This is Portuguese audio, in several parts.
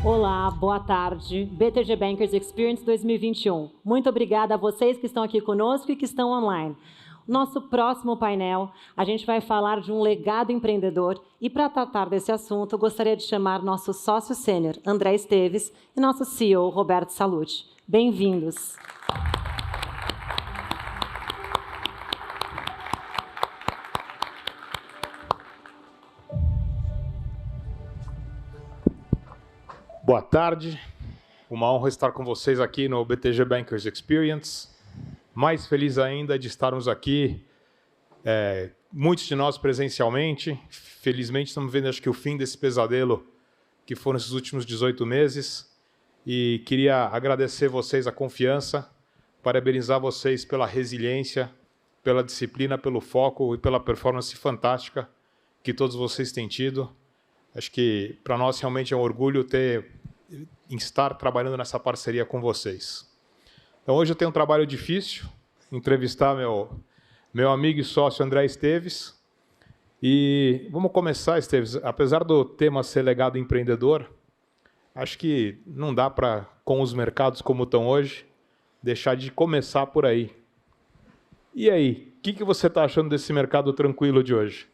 Olá, boa tarde. BTG Bankers Experience 2021. Muito obrigada a vocês que estão aqui conosco e que estão online. Nosso próximo painel, a gente vai falar de um legado empreendedor e, para tratar desse assunto, eu gostaria de chamar nosso sócio sênior, André Esteves, e nosso CEO, Roberto Salute. Bem-vindos. Boa tarde, uma honra estar com vocês aqui no BTG Bankers Experience. Mais feliz ainda de estarmos aqui, muitos de nós presencialmente. Felizmente estamos vendo, acho que, o fim desse pesadelo que foram esses últimos 18 meses. E queria agradecer vocês a confiança, parabenizar vocês pela resiliência, pela disciplina, pelo foco e pela performance fantástica que todos vocês têm tido. Acho que para nós realmente é um orgulho estar trabalhando nessa parceria com vocês. Então, hoje eu tenho um trabalho difícil, entrevistar meu amigo e sócio André Esteves. E vamos começar, Esteves. Apesar do tema ser legado empreendedor, acho que não dá para, com os mercados como estão hoje, deixar de começar por aí. E aí, o que você está achando desse mercado tranquilo de hoje?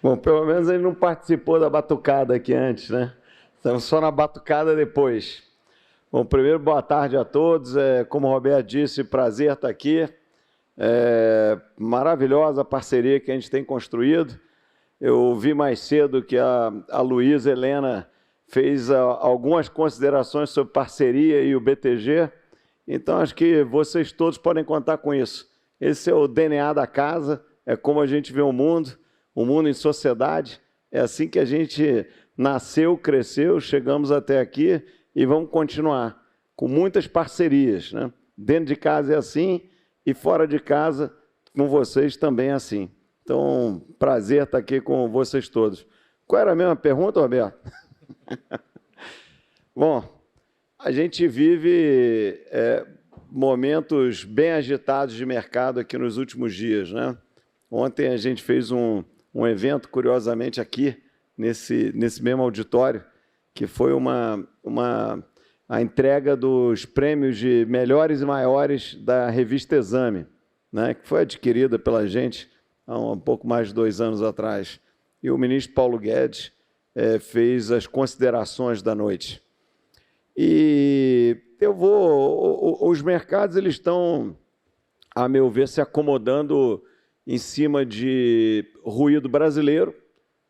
Bom, pelo menos ele não participou da batucada aqui antes, né? Estamos só na batucada depois. Bom, primeiro, boa tarde a todos. Como o Roberto disse, prazer estar aqui. Maravilhosa a parceria que a gente tem construído. Eu vi mais cedo que a Luísa Helena fez algumas considerações sobre parceria e o BTG. Então, acho que vocês todos podem contar com isso. Esse é o DNA da casa, é como a gente vê o mundo em sociedade. É assim que a gente nasceu, cresceu, chegamos até aqui e vamos continuar com muitas parcerias, né? Dentro de casa é assim e fora de casa, com vocês também é assim. Então, prazer estar aqui com vocês todos. Qual era a mesma pergunta, Roberto? Bom, a gente vive momentos bem agitados de mercado aqui nos últimos dias, né? Ontem a gente fez um evento, curiosamente, aqui, nesse mesmo auditório, que foi a entrega dos prêmios de melhores e maiores da revista Exame, né, que foi adquirida pela gente há um pouco mais de 2 anos atrás. E o ministro Paulo Guedes fez as considerações da noite. E os mercados eles estão, a meu ver, se acomodando em cima de ruído brasileiro,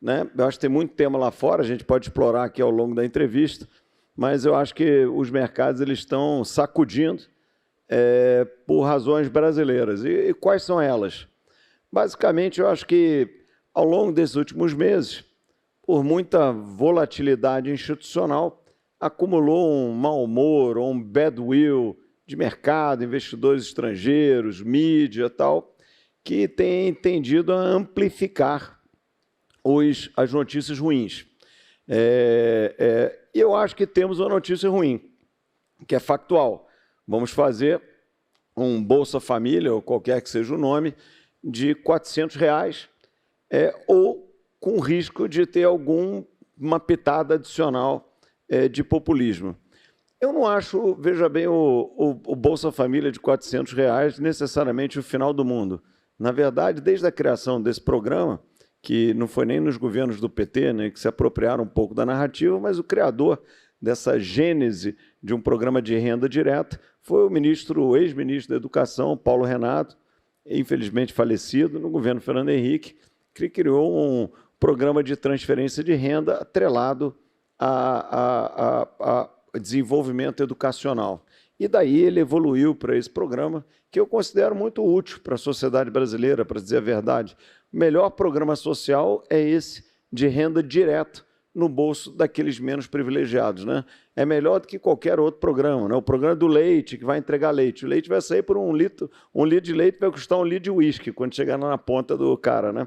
né? Eu acho que tem muito tema lá fora, a gente pode explorar aqui ao longo da entrevista, mas eu acho que os mercados eles estão sacudindo por razões brasileiras. E quais são elas? Basicamente, eu acho que ao longo desses últimos meses, por muita volatilidade institucional, acumulou um mau humor, ou um badwill de mercado, investidores estrangeiros, mídia e tal, que tem tendido a amplificar as notícias ruins. Eu acho que temos uma notícia ruim, que é factual. Vamos fazer um Bolsa Família, ou qualquer que seja o nome, de R$ 400, ou com risco de ter uma pitada adicional de populismo. Eu não acho, veja bem, o Bolsa Família de R$ 400 necessariamente o final do mundo. Na verdade, desde a criação desse programa, que não foi nem nos governos do PT, né, que se apropriaram um pouco da narrativa, mas o criador dessa gênese de um programa de renda direta foi o ex-ministro da Educação, Paulo Renato, infelizmente falecido, no governo Fernando Henrique, que criou um programa de transferência de renda atrelado a desenvolvimento educacional. E daí ele evoluiu para esse programa, que eu considero muito útil para a sociedade brasileira, para dizer a verdade. O melhor programa social é esse de renda direta no bolso daqueles menos privilegiados, né? É melhor do que qualquer outro programa, né? O programa do leite, que vai entregar leite. O leite vai sair por um litro de leite vai custar 1 litro de uísque, quando chegar na ponta do cara, né?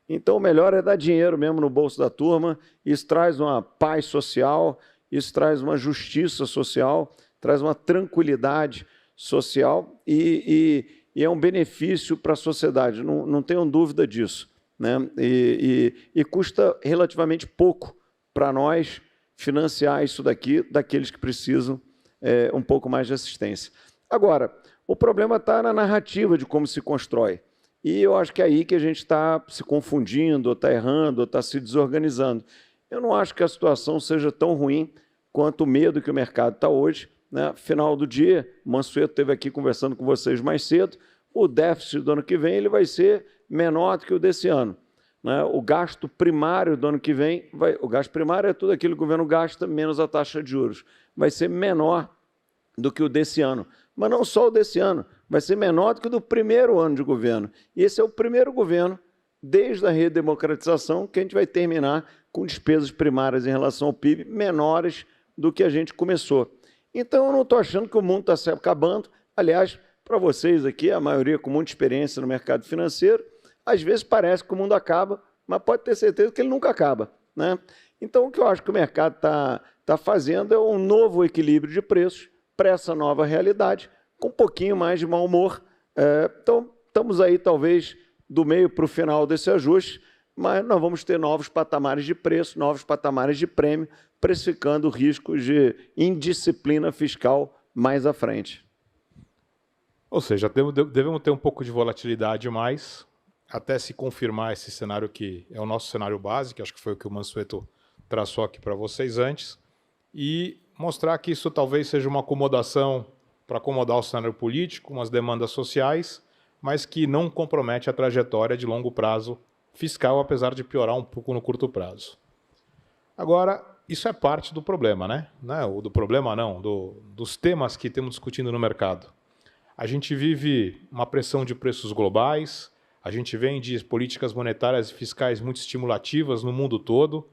Então, o melhor é dar dinheiro mesmo no bolso da turma. Isso traz uma paz social, isso traz uma justiça social, traz uma tranquilidade social e é um benefício para a sociedade, não tenham dúvida disso, né? E custa relativamente pouco para nós financiar isso daqui daqueles que precisam um pouco mais de assistência. Agora, o problema está na narrativa de como se constrói. E eu acho que é aí que a gente está se confundindo, ou está errando, ou está se desorganizando. Eu não acho que a situação seja tão ruim quanto o medo que o mercado está hoje, né? Final do dia, o Mansueto esteve aqui conversando com vocês mais cedo, o déficit do ano que vem ele vai ser menor do que o desse ano, né? O gasto primário do ano que vem, o gasto primário é tudo aquilo que o governo gasta menos a taxa de juros, vai ser menor do que o desse ano. Mas não só o desse ano, vai ser menor do que o do primeiro ano de governo. E esse é o primeiro governo, desde a redemocratização, que a gente vai terminar com despesas primárias em relação ao PIB menores do que a gente começou. Então, eu não estou achando que o mundo está se acabando. Aliás, para vocês aqui, a maioria com muita experiência no mercado financeiro, às vezes parece que o mundo acaba, mas pode ter certeza que ele nunca acaba, né? Então, o que eu acho que o mercado está fazendo é um novo equilíbrio de preços para essa nova realidade, com um pouquinho mais de mau humor. Então, estamos aí, talvez, do meio para o final desse ajuste, mas nós vamos ter novos patamares de preço, novos patamares de prêmio, precificando riscos de indisciplina fiscal mais à frente. Ou seja, devemos ter um pouco de volatilidade mais, até se confirmar esse cenário que é o nosso cenário base, que acho que foi o que o Mansueto traçou aqui para vocês antes, e mostrar que isso talvez seja uma acomodação para acomodar o cenário político, umas demandas sociais, mas que não compromete a trajetória de longo prazo fiscal, apesar de piorar um pouco no curto prazo. Agora, isso é parte do problema, né? Do problema não, dos temas que temos discutindo no mercado. A gente vive uma pressão de preços globais, a gente vem de políticas monetárias e fiscais muito estimulativas no mundo todo,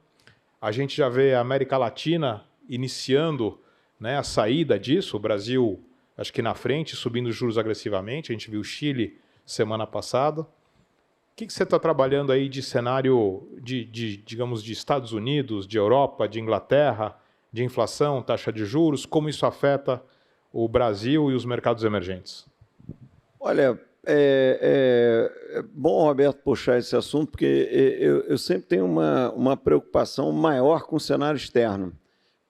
a gente já vê a América Latina iniciando, né, a saída disso, o Brasil, acho que na frente, subindo os juros agressivamente, a gente viu o Chile semana passada. O que você está trabalhando aí de cenário, digamos, de Estados Unidos, de Europa, de Inglaterra, de inflação, taxa de juros, como isso afeta o Brasil e os mercados emergentes? Olha, é bom, Roberto, puxar esse assunto, porque eu sempre tenho uma preocupação maior com o cenário externo,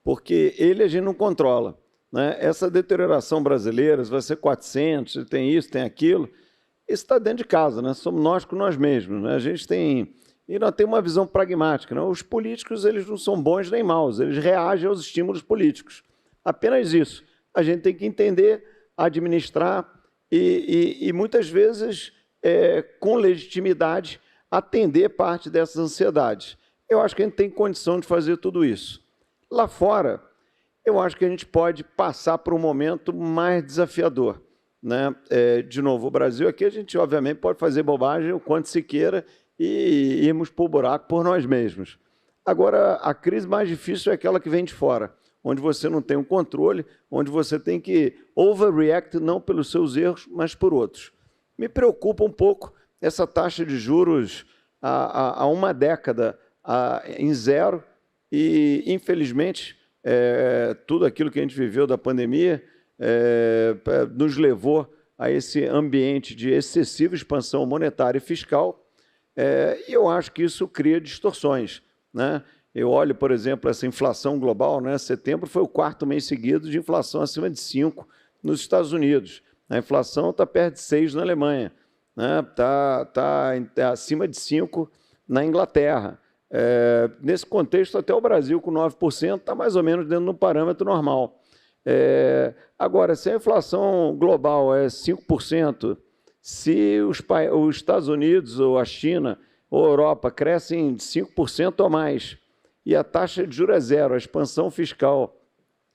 porque ele a gente não controla, né? Essa deterioração brasileira, se vai ser 400, tem isso, tem aquilo, isso está dentro de casa, né? Somos nós com nós mesmos, né? A gente tem... E nós temos uma visão pragmática, né? Os políticos, eles não são bons nem maus, eles reagem aos estímulos políticos. Apenas isso. A gente tem que entender, administrar e muitas vezes, com legitimidade, atender parte dessas ansiedades. Eu acho que a gente tem condição de fazer tudo isso. Lá fora, eu acho que a gente pode passar por um momento mais desafiador, né? De novo, o Brasil aqui, a gente obviamente pode fazer bobagem o quanto se queira e irmos para o buraco por nós mesmos. Agora, a crise mais difícil é aquela que vem de fora, onde você não tem um controle, onde você tem que overreact não pelos seus erros, mas por outros. Me preocupa um pouco essa taxa de juros há uma década em zero e, infelizmente, tudo aquilo que a gente viveu da pandemia nos levou a esse ambiente de excessiva expansão monetária e fiscal, e eu acho que isso cria distorções, né? Eu olho, por exemplo, essa inflação global, né? Setembro foi o 4º mês seguido de inflação acima de 5 nos Estados Unidos. A inflação está perto de 6 na Alemanha, né? Tá acima de 5 na Inglaterra. Nesse contexto, até o Brasil, com 9%, está mais ou menos dentro de um parâmetro normal. Agora, se a inflação global é 5%, se os Estados Unidos, ou a China, ou a Europa crescem de 5% ou mais, e a taxa de juros é zero, a expansão fiscal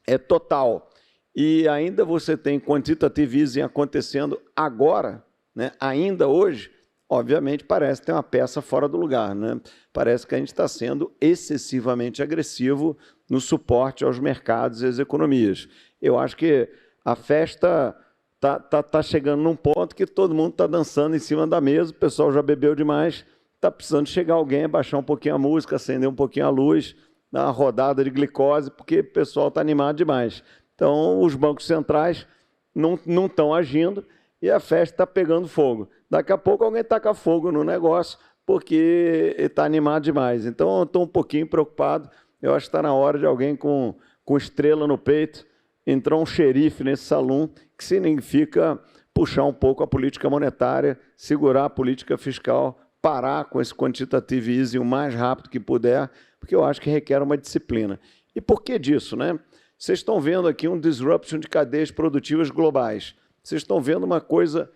é total, e ainda você tem quantitative easing acontecendo agora, né, ainda hoje, obviamente parece ter uma peça fora do lugar, né? Parece que a gente está sendo excessivamente agressivo no suporte aos mercados e às economias. Eu acho que a festa está chegando num ponto que todo mundo está dançando em cima da mesa, o pessoal já bebeu demais, está precisando chegar alguém, baixar um pouquinho a música, acender um pouquinho a luz, dar uma rodada de glicose, porque o pessoal está animado demais. Então, os bancos centrais não estão agindo e a festa está pegando fogo. Daqui a pouco alguém taca fogo no negócio, porque está animado demais. Então, eu estou um pouquinho preocupado. eu acho que está na hora de alguém com estrela no peito entrar um xerife nesse salão, que significa puxar um pouco a política monetária, segurar a política fiscal, parar com esse quantitative easing o mais rápido que puder, porque eu acho que requer uma disciplina. E por que disso, né? Vocês estão vendo aqui um disruption de cadeias produtivas globais. Vocês estão vendo uma coisa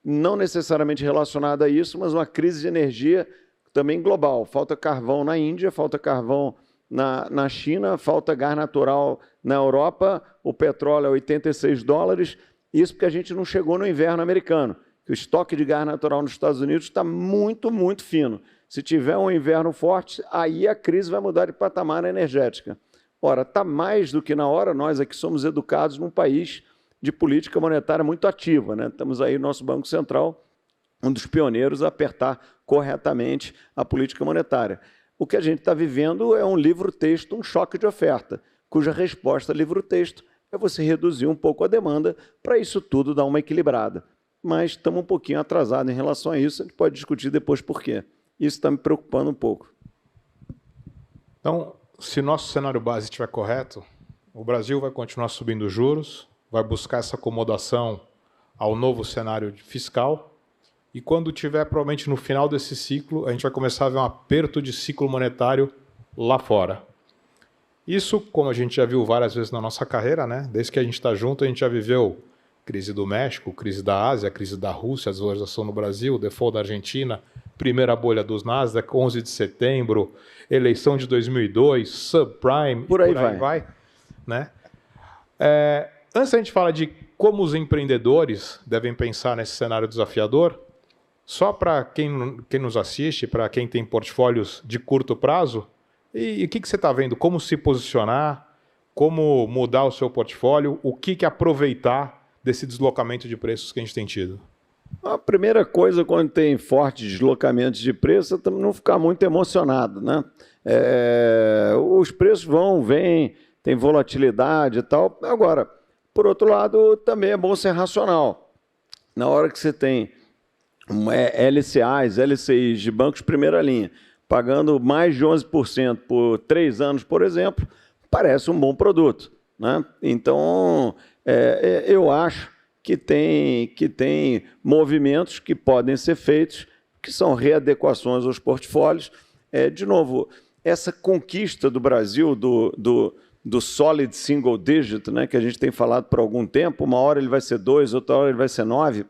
não necessariamente relacionada a isso, mas uma crise de energia também global. Falta carvão na Índia, falta carvão na China, falta gás natural na Europa, o petróleo é $86, isso porque a gente não chegou no inverno americano, que o estoque de gás natural nos Estados Unidos está muito, muito fino. Se tiver um inverno forte, aí a crise vai mudar de patamar na energética. Ora, está mais do que na hora, nós aqui somos educados num país de política monetária muito ativa, né? Estamos aí, nosso Banco Central, um dos pioneiros a apertar corretamente a política monetária. O que a gente está vivendo é um livro-texto, um choque de oferta, cuja resposta livro-texto é você reduzir um pouco a demanda para isso tudo dar uma equilibrada. Mas estamos um pouquinho atrasados em relação a isso, a gente pode discutir depois por quê. Isso está me preocupando um pouco. Então, se nosso cenário base estiver correto, o Brasil vai continuar subindo juros, vai buscar essa acomodação ao novo cenário fiscal, e quando tiver, provavelmente no final desse ciclo, a gente vai começar a ver um aperto de ciclo monetário lá fora. Isso, como a gente já viu várias vezes na nossa carreira, né? Desde que a gente está junto, a gente já viveu crise do México, crise da Ásia, crise da Rússia, a desvalorização no Brasil, default da Argentina, primeira bolha dos Nasdaq, 11 de setembro, eleição de 2002, subprime, por aí vai. Né? Antes a gente fala de como os empreendedores devem pensar nesse cenário desafiador, só para quem nos assiste, para quem tem portfólios de curto prazo, e o que você está vendo? Como se posicionar, como mudar o seu portfólio, o que aproveitar desse deslocamento de preços que a gente tem tido? A primeira coisa, quando tem fortes deslocamentos de preço, é não ficar muito emocionado, né? Os preços vão, vêm, tem volatilidade e tal. Agora, por outro lado, também é bom ser racional. Na hora que você tem LCAs, LCIs de bancos de primeira linha, pagando mais de 11% por 3 anos, por exemplo, parece um bom produto, né? Então, eu acho que tem movimentos que podem ser feitos, que são readequações aos portfólios. De novo, essa conquista do Brasil do solid single digit, né, que a gente tem falado por algum tempo, uma hora ele vai ser 2, outra hora ele vai ser 9,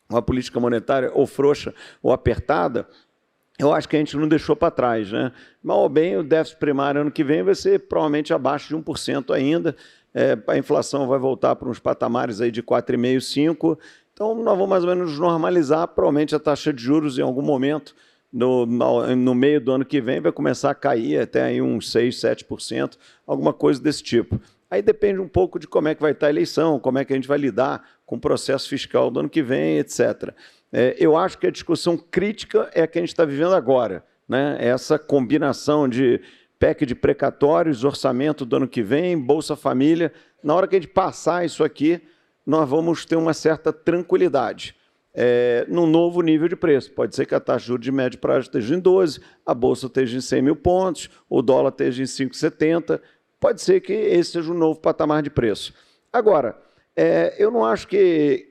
uma política monetária ou frouxa ou apertada, eu acho que a gente não deixou para trás, né? Mal ou bem, o déficit primário ano que vem vai ser provavelmente abaixo de 1% ainda, a inflação vai voltar para uns patamares aí de 4,5%, 5%, então nós vamos mais ou menos normalizar, provavelmente a taxa de juros em algum momento, no meio do ano que vem, vai começar a cair até aí uns 6%, 7%, alguma coisa desse tipo. Aí depende um pouco de como é que vai estar a eleição, como é que a gente vai lidar com o processo fiscal do ano que vem, etc. Eu acho que a discussão crítica é a que a gente está vivendo agora, né? Essa combinação de PEC de precatórios, orçamento do ano que vem, Bolsa Família. Na hora que a gente passar isso aqui, nós vamos ter uma certa tranquilidade. Num novo nível de preço. Pode ser que a taxa de juros de médio prazo esteja em 12, a Bolsa esteja em 100 mil pontos, o dólar esteja em 5,70, pode ser que esse seja um novo patamar de preço. Agora, eu não acho que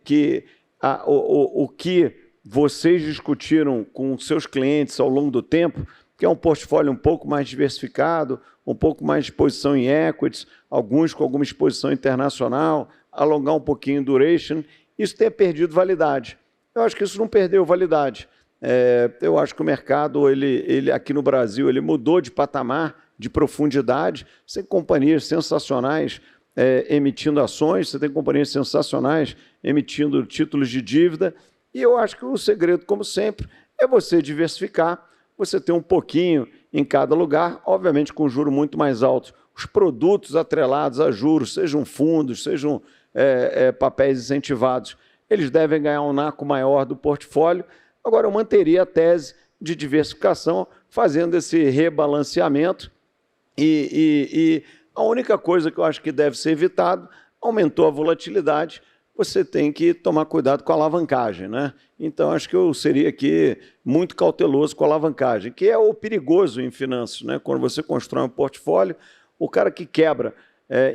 o que vocês discutiram com seus clientes ao longo do tempo, que é um portfólio um pouco mais diversificado, um pouco mais de exposição em equities, alguns com alguma exposição internacional, alongar um pouquinho o duration, isso tenha perdido validade. Eu acho que isso não perdeu validade. Eu acho que o mercado, ele aqui no Brasil, ele mudou de patamar, de profundidade. Você tem companhias sensacionais emitindo ações, você tem companhias sensacionais emitindo títulos de dívida, e eu acho que o segredo, como sempre, é você diversificar, você ter um pouquinho em cada lugar, obviamente com juro muito mais alto. Os produtos atrelados a juros, sejam fundos, sejam papéis incentivados, eles devem ganhar um naco maior do portfólio. Agora, eu manteria a tese de diversificação, fazendo esse rebalanceamento, e a única coisa que eu acho que deve ser evitado, aumentou a volatilidade, você tem que tomar cuidado com a alavancagem, né? Então, acho que eu seria aqui muito cauteloso com a alavancagem, que é o perigoso em finanças, né? Quando você constrói um portfólio, o cara que quebra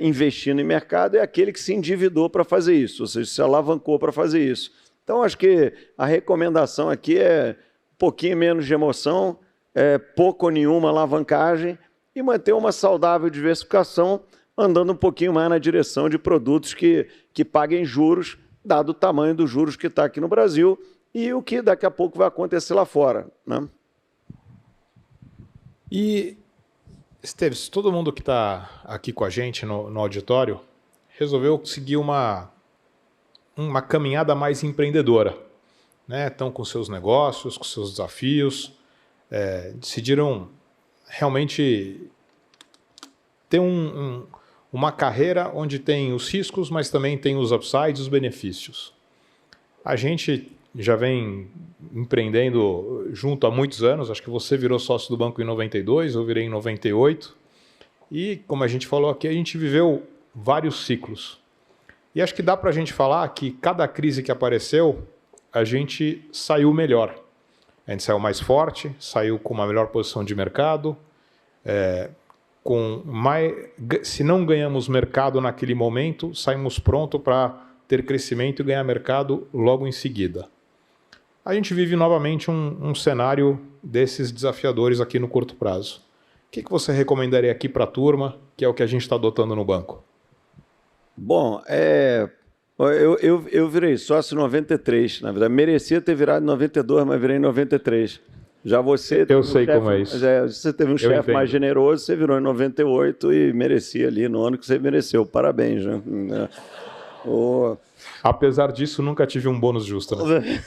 investindo em mercado é aquele que se endividou para fazer isso, ou seja, se alavancou para fazer isso. Então, acho que a recomendação aqui é um pouquinho menos de emoção, pouco ou nenhuma alavancagem e manter uma saudável diversificação, andando um pouquinho mais na direção de produtos que paguem juros, dado o tamanho dos juros que está aqui no Brasil e o que daqui a pouco vai acontecer lá fora, né? E, Esteves, todo mundo que está aqui com a gente no auditório resolveu seguir uma caminhada mais empreendedora, né? Estão com seus negócios, com seus desafios, decidiram realmente ter uma carreira onde tem os riscos, mas também tem os upsides, os benefícios. A gente já vem empreendendo junto há muitos anos, acho que você virou sócio do banco em 92, eu virei em 98, e como a gente falou aqui, a gente viveu vários ciclos. E acho que dá para a gente falar que cada crise que apareceu, a gente saiu melhor. A gente saiu mais forte, saiu com uma melhor posição de mercado, se não ganhamos mercado naquele momento, saímos pronto para ter crescimento e ganhar mercado logo em seguida. A gente vive novamente um cenário desses desafiadores aqui no curto prazo. O que você recomendaria aqui para a turma, que é o que a gente está adotando no banco? Bom, eu virei sócio em 93, na verdade, merecia ter virado em 92, mas virei em 93. Já você... Eu sei como é isso. Você teve um chefe mais generoso, você virou em 98 e merecia ali no ano que você mereceu. Parabéns, né? Apesar disso, nunca tive um bônus justo, né?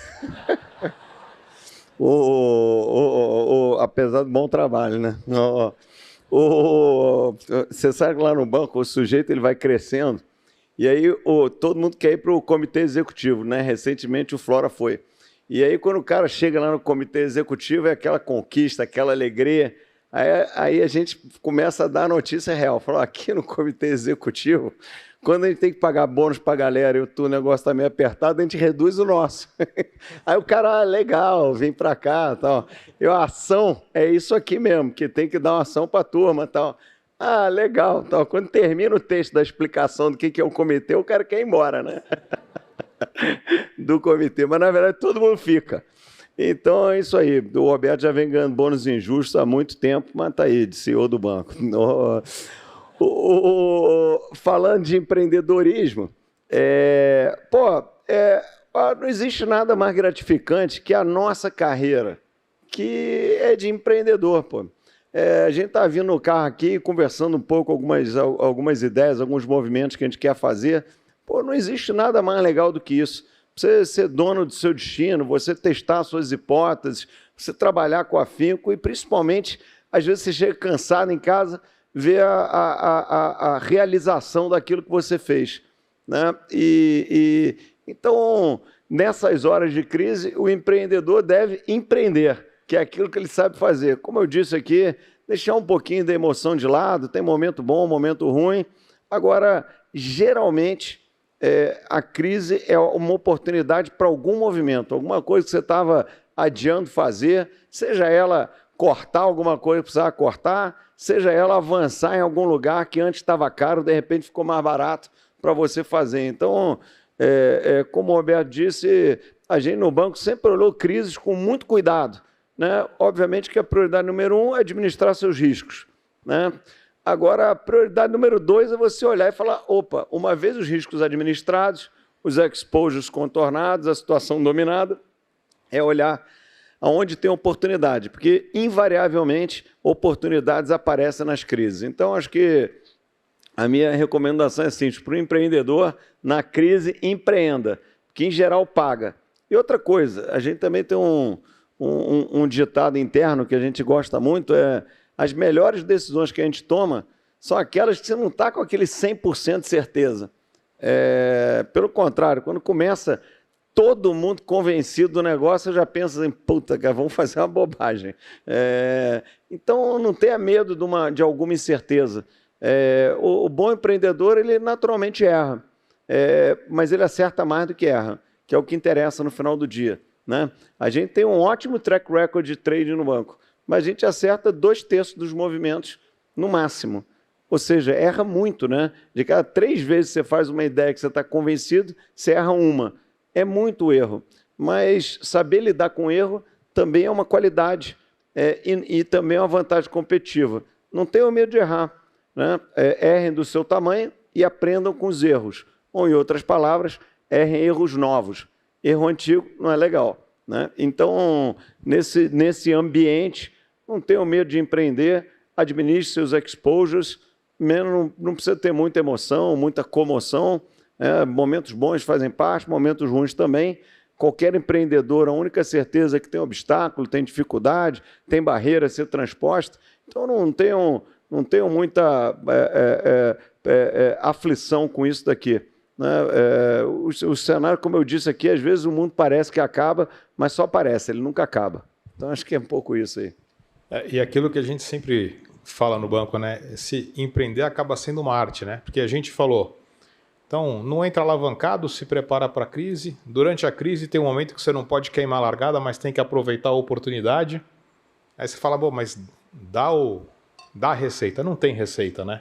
Apesar do bom trabalho, né? Você sabe que lá no banco o sujeito ele vai crescendo e aí todo mundo quer ir para o comitê executivo, né? Recentemente o Flora foi. E aí quando o cara chega lá no comitê executivo é aquela conquista, aquela alegria. Aí a gente começa a dar a notícia real. Fala, aqui no comitê executivo, quando a gente tem que pagar bônus para a galera e o negócio está meio apertado, a gente reduz o nosso. Aí o cara, legal, vem para cá. Tal. A ação é isso aqui mesmo, que tem que dar uma ação para a turma. Tal. Legal. Tal. Quando termina o texto da explicação do que é o comitê, o cara quer ir embora, né? Do comitê. Mas, na verdade, todo mundo fica. Então, é isso aí. O Roberto já vem ganhando bônus injustos há muito tempo, mas está aí, de CEO do banco. Falando de empreendedorismo, não existe nada mais gratificante que a nossa carreira, que é de empreendedor. A gente está vindo no carro aqui, conversando um pouco algumas ideias, alguns movimentos que a gente quer fazer. Não existe nada mais legal do que isso. Você ser dono do seu destino, você testar suas hipóteses, você trabalhar com afinco e, principalmente, às vezes você chega cansado em casa, ver a realização daquilo que você fez, né? Então, nessas horas de crise, o empreendedor deve empreender, que é aquilo que ele sabe fazer. Como eu disse aqui, deixar um pouquinho da emoção de lado, tem momento bom, momento ruim. Agora, geralmente, a crise é uma oportunidade para algum movimento, alguma coisa que você estava adiando fazer, seja ela cortar alguma coisa que precisava cortar, seja ela avançar em algum lugar que antes estava caro, de repente ficou mais barato para você fazer. Então, como o Roberto disse, a gente no banco sempre olhou crises com muito cuidado, né? Obviamente que a prioridade número 1 é administrar seus riscos, né? Agora, a prioridade número 2 é você olhar e falar, opa, uma vez os riscos administrados, os exposures contornados, a situação dominada, é olhar aonde tem oportunidade, porque, invariavelmente, oportunidades aparecem nas crises. Então, acho que a minha recomendação é simples, para o empreendedor, na crise, empreenda, que, em geral, paga. E outra coisa, a gente também tem um ditado interno que a gente gosta muito, as melhores decisões que a gente toma são aquelas que você não está com aquele 100% de certeza. Pelo contrário, quando começa todo mundo convencido do negócio, eu já penso assim, puta, cara, vamos fazer uma bobagem. Então, não tenha medo de alguma incerteza. O bom empreendedor, ele naturalmente erra. mas ele acerta mais do que erra, que é o que interessa no final do dia, né? A gente tem um ótimo track record de trade no banco, mas a gente acerta 2/3 dos movimentos no máximo. Ou seja, erra muito, né? De cada 3 vezes que você faz uma ideia que você está convencido, você erra uma. É muito erro. Mas saber lidar com erro também é uma qualidade e também é uma vantagem competitiva. Não tenham medo de errar, né? Errem do seu tamanho e aprendam com os erros. Ou, em outras palavras, errem erros novos. Erro antigo não é legal, né? Então, nesse ambiente, não tenham medo de empreender, administre seus exposures, não precisa ter muita emoção, muita comoção, momentos bons fazem parte, momentos ruins também. Qualquer empreendedor, a única certeza é que tem obstáculo, tem dificuldade, tem barreira a ser transposta. Então, não tenham muita aflição com isso daqui, né? O cenário, como eu disse aqui, às vezes o mundo parece que acaba, mas só parece, ele nunca acaba. Então, acho que é um pouco isso aí. E aquilo que a gente sempre fala no banco, né? Se empreender acaba sendo uma arte, né? Porque a gente falou, então não entra alavancado, se prepara para a crise. Durante a crise tem um momento que você não pode queimar a largada, mas tem que aproveitar a oportunidade. Aí você fala, bom, mas dá a receita. Não tem receita, né?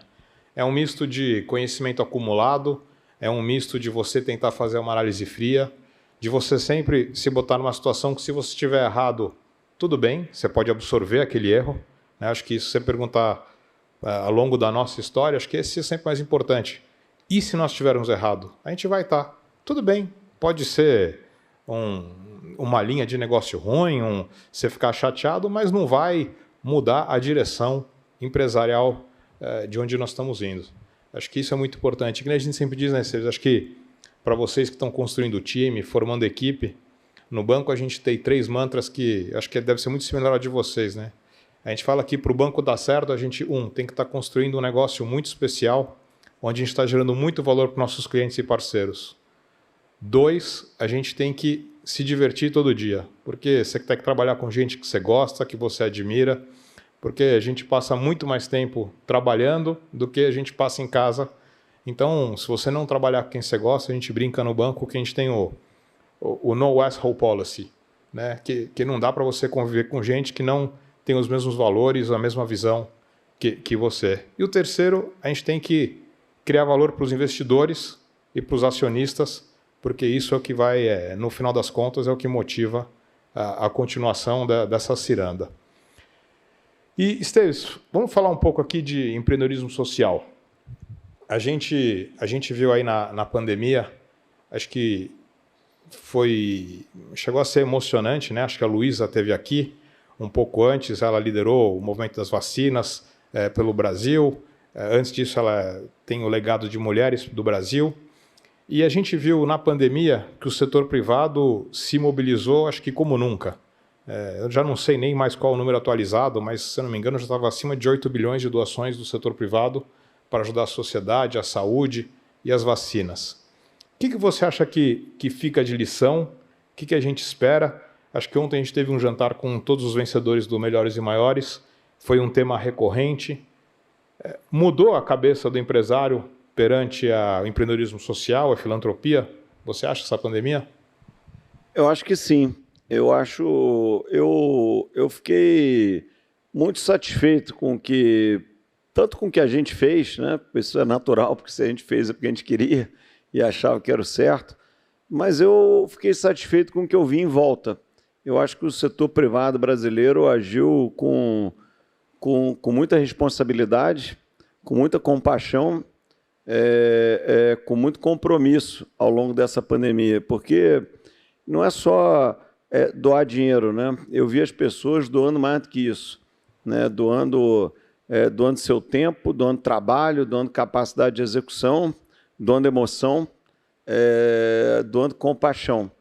É um misto de conhecimento acumulado, é um misto de você tentar fazer uma análise fria, de você sempre se botar numa situação que se você estiver errado, tudo bem, você pode absorver aquele erro. Acho que isso, se você perguntar ao longo da nossa história, acho que esse é sempre mais importante. E se nós estivermos errado? A gente vai estar. Tudo bem, pode ser uma linha de negócio ruim, você ficar chateado, mas não vai mudar a direção empresarial de onde nós estamos indo. Acho que isso é muito importante. Que a gente sempre diz, né, Sérgio? Acho que para vocês que estão construindo o time, formando equipe, no banco a gente tem 3 mantras que acho que deve ser muito similar ao de vocês, né? A gente fala que para o banco dar certo, a gente, tem que estar construindo um negócio muito especial, onde a gente está gerando muito valor para nossos clientes e parceiros. 2, a gente tem que se divertir todo dia, porque você tem que trabalhar com gente que você gosta, que você admira, porque a gente passa muito mais tempo trabalhando do que a gente passa em casa. Então, se você não trabalhar com quem você gosta, a gente brinca no banco que a gente tem o no asshole policy, né? Que não dá para você conviver com gente que não tem os mesmos valores, a mesma visão que você. E o terceiro, a gente tem que criar valor para os investidores e para os acionistas, porque isso é o que vai, no final das contas, é o que motiva a continuação dessa ciranda. E, Esteves, vamos falar um pouco aqui de empreendedorismo social. A gente viu aí na pandemia, acho que chegou a ser emocionante, né? Acho que a Luísa esteve aqui um pouco antes, ela liderou o movimento das vacinas pelo Brasil. Antes disso, ela tem o legado de mulheres do Brasil. E a gente viu na pandemia que o setor privado se mobilizou, acho que como nunca. Eu já não sei nem mais qual o número atualizado, mas, se eu não me engano, já estava acima de 8 bilhões de doações do setor privado para ajudar a sociedade, a saúde e as vacinas. O que você acha que fica de lição? O que a gente espera? Acho que ontem a gente teve um jantar com todos os vencedores do Melhores e Maiores. Foi um tema recorrente. Mudou a cabeça do empresário perante o empreendedorismo social, a filantropia? Você acha essa pandemia? Eu acho que sim. Eu fiquei muito satisfeito tanto com o que a gente fez, né? Isso é natural, porque se a gente fez é porque a gente queria e achava que era o certo, mas eu fiquei satisfeito com o que eu vi em volta. Eu acho que o setor privado brasileiro agiu com muita responsabilidade, com muita compaixão, com muito compromisso ao longo dessa pandemia, porque não é só doar dinheiro, né? Eu vi as pessoas doando mais do que isso, né? Doando seu tempo, doando trabalho, doando capacidade de execução, doando emoção, doando compaixão.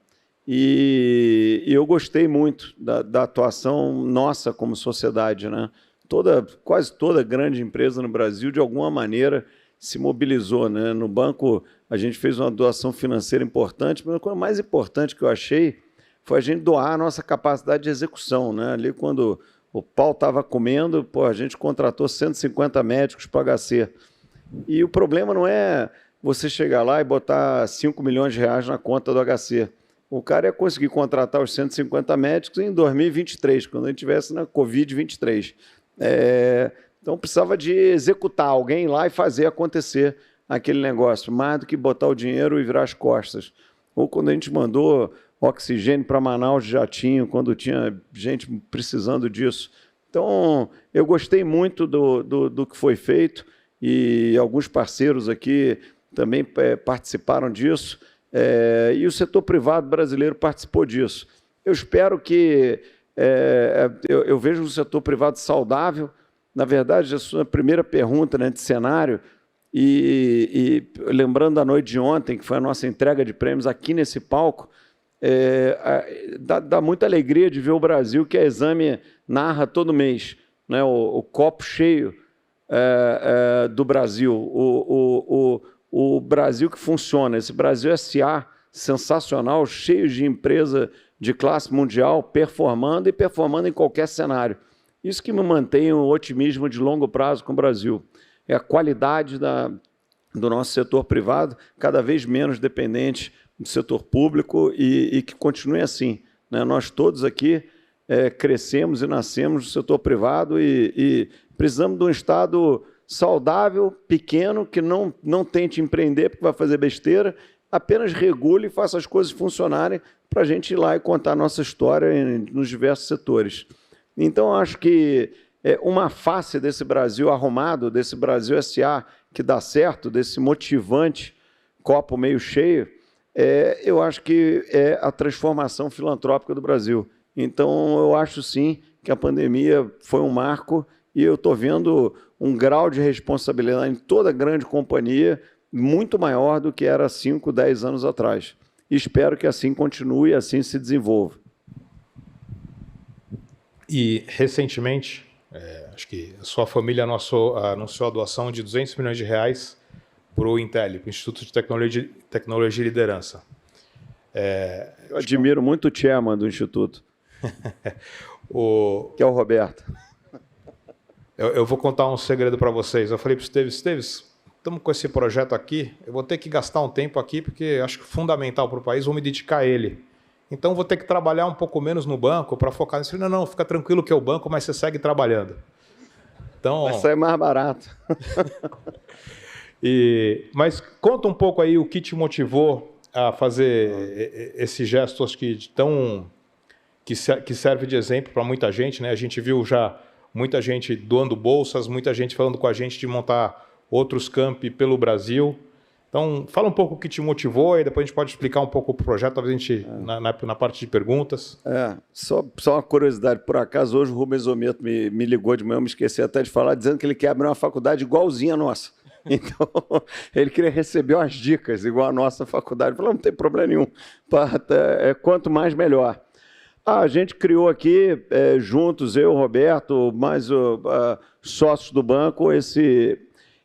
E eu gostei muito da atuação nossa como sociedade, né? Quase toda grande empresa no Brasil, de alguma maneira, se mobilizou, né? No banco, a gente fez uma doação financeira importante, mas a coisa mais importante que eu achei foi a gente doar a nossa capacidade de execução, né? Ali, quando o pau estava comendo, a gente contratou 150 médicos para o HC. E o problema não é você chegar lá e botar 5 milhões de reais na conta do HC. O cara ia conseguir contratar os 150 médicos em 2023, quando a gente estivesse na Covid-23. Então, precisava de executar alguém lá e fazer acontecer aquele negócio, mais do que botar o dinheiro e virar as costas. Ou quando a gente mandou oxigênio para Manaus de jatinho, quando tinha gente precisando disso. Então, eu gostei muito do que foi feito e alguns parceiros aqui também participaram disso. E o setor privado brasileiro participou disso. Eu espero que... eu vejo um setor privado saudável. Na verdade, a sua primeira pergunta, né, de cenário, e lembrando da noite de ontem, que foi a nossa entrega de prêmios aqui nesse palco, dá muita alegria de ver o Brasil, que a Exame narra todo mês, né, o copo cheio do Brasil, o Brasil que funciona, esse Brasil S.A. sensacional, cheio de empresa de classe mundial, performando em qualquer cenário. Isso que me mantém um otimismo de longo prazo com o Brasil. É a qualidade do nosso setor privado, cada vez menos dependente do setor público e que continue assim, né? Nós todos aqui crescemos e nascemos no setor privado e precisamos de um Estado saudável, pequeno, que não tente empreender porque vai fazer besteira, apenas regule e faça as coisas funcionarem para a gente ir lá e contar a nossa história nos diversos setores. Então, acho que uma face desse Brasil arrumado, desse Brasil S.A. que dá certo, desse motivante copo meio cheio, eu acho que é a transformação filantrópica do Brasil. Então, eu acho sim que a pandemia foi um marco e eu estou vendo um grau de responsabilidade em toda grande companhia muito maior do que era 5, 10 anos atrás. E espero que assim continue e assim se desenvolva. E, recentemente, acho que a sua família anunciou a doação de 200 milhões de reais para o Intel, para o Instituto de Tecnologia e Liderança. Eu admiro muito o chairman do Instituto, que é o Roberto. Eu vou contar um segredo para vocês. Eu falei para o Esteves, estamos com esse projeto aqui, eu vou ter que gastar um tempo aqui, porque acho que é fundamental para o país, vou me dedicar a ele. Então, vou ter que trabalhar um pouco menos no banco para focar nisso. Não, fica tranquilo que é o banco, mas você segue trabalhando. Então, vai sair mais barato. Mas conta um pouco aí o que te motivou a fazer esse gesto, acho que serve de exemplo para muita gente, né? A gente viu já muita gente doando bolsas, muita gente falando com a gente de montar outros campi pelo Brasil. Então, fala um pouco o que te motivou e depois a gente pode explicar um pouco o projeto, talvez a gente, na parte de perguntas. Só uma curiosidade, por acaso, hoje o Rubens Ometo me ligou de manhã, eu me esqueci até de falar, dizendo que ele quer abrir uma faculdade igualzinha a nossa. Então, ele queria receber umas dicas igual a nossa faculdade. Falou, não tem problema nenhum, quanto mais melhor. A gente criou aqui, juntos, eu, Roberto, mais sócios do banco,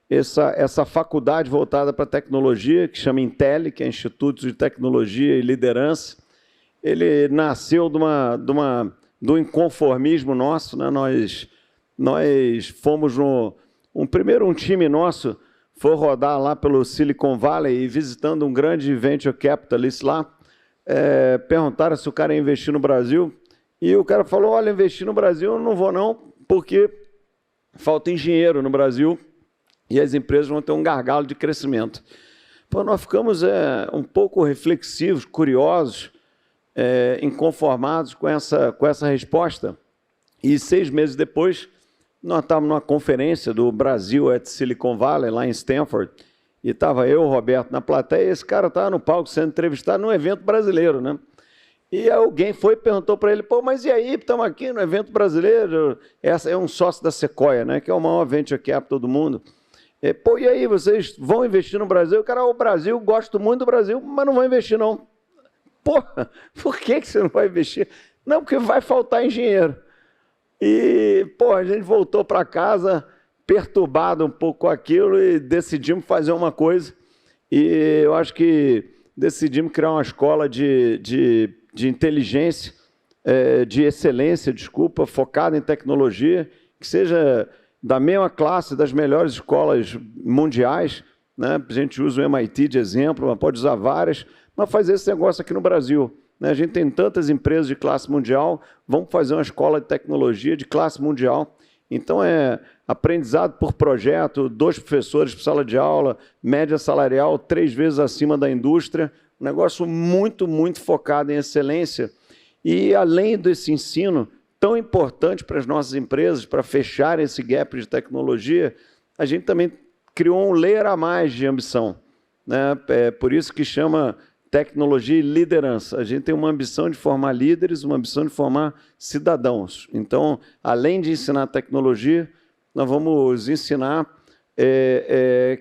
essa faculdade voltada para a tecnologia, que chama Intel, que é Instituto de Tecnologia e Liderança. Ele nasceu do inconformismo nosso, né? Nós fomos primeiro um time nosso foi rodar lá pelo Silicon Valley e visitando um grande venture capitalist lá, perguntaram se o cara ia investir no Brasil, e o cara falou, olha, investir no Brasil eu não vou não, porque falta engenheiro no Brasil, e as empresas vão ter um gargalo de crescimento. Pô, nós ficamos um pouco reflexivos, curiosos, inconformados com essa resposta. E 6 meses depois, nós estávamos numa conferência do Brasil at Silicon Valley, lá em Stanford, e estava eu, o Roberto, na plateia, e esse cara estava no palco sendo entrevistado num evento brasileiro, né? E alguém foi e perguntou para ele, pô, mas e aí, estamos aqui no evento brasileiro, essa é um sócio da Sequoia, né, que é o maior venture capital do mundo. Pô, e aí, vocês vão investir no Brasil? O cara, o Brasil, gosto muito do Brasil, mas não vou investir, não. Porra, por que você não vai investir? Não, porque vai faltar engenheiro. E, pô, a gente voltou para casa perturbado um pouco com aquilo e decidimos fazer uma coisa. E eu acho que decidimos criar uma escola de inteligência, de excelência, focada em tecnologia, que seja da mesma classe das melhores escolas mundiais, né? A gente usa o MIT de exemplo, mas pode usar várias, mas fazer esse negócio aqui no Brasil. Né? A gente tem tantas empresas de classe mundial, vamos fazer uma escola de tecnologia de classe mundial. Então, é aprendizado por projeto, 2 professores por sala de aula, média salarial 3 vezes acima da indústria, um negócio muito, muito focado em excelência. E, além desse ensino tão importante para as nossas empresas, para fechar esse gap de tecnologia, a gente também criou um layer a mais de ambição. Né? É por isso que chama tecnologia e liderança. A gente tem uma ambição de formar líderes, uma ambição de formar cidadãos. Então, além de ensinar tecnologia, nós vamos ensinar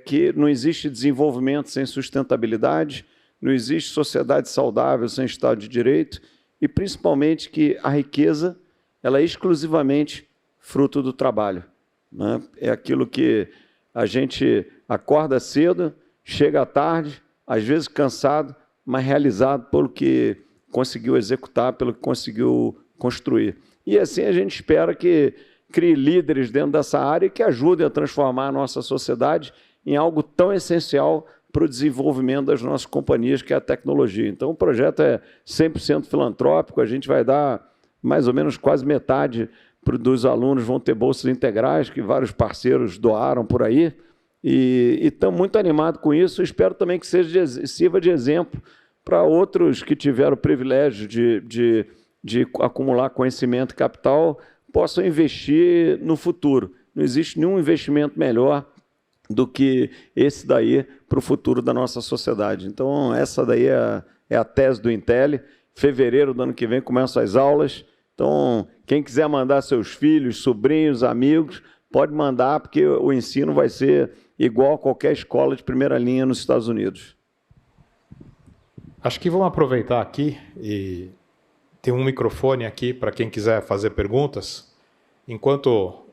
que não existe desenvolvimento sem sustentabilidade, não existe sociedade saudável sem Estado de Direito e, principalmente, que a riqueza ela é exclusivamente fruto do trabalho. Né? É aquilo que a gente acorda cedo, chega à tarde, às vezes cansado, mas realizado pelo que conseguiu executar, pelo que conseguiu construir. E assim a gente espera que crie líderes dentro dessa área que ajudem a transformar a nossa sociedade em algo tão essencial para o desenvolvimento das nossas companhias, que é a tecnologia. Então, o projeto é 100% filantrópico, a gente vai dar mais ou menos quase metade dos alunos vão ter bolsas integrais, que vários parceiros doaram por aí, e estamos muito animados com isso. Espero também que sirva de exemplo para outros que tiveram o privilégio de acumular conhecimento e capital, possam investir no futuro. Não existe nenhum investimento melhor do que esse daí para o futuro da nossa sociedade. Então, essa daí é a tese do Intel. Fevereiro do ano que vem começam as aulas. Então, quem quiser mandar seus filhos, sobrinhos, amigos, pode mandar, porque o ensino vai ser igual a qualquer escola de primeira linha nos Estados Unidos. Acho que vamos aproveitar aqui e tem um microfone aqui para quem quiser fazer perguntas. Enquanto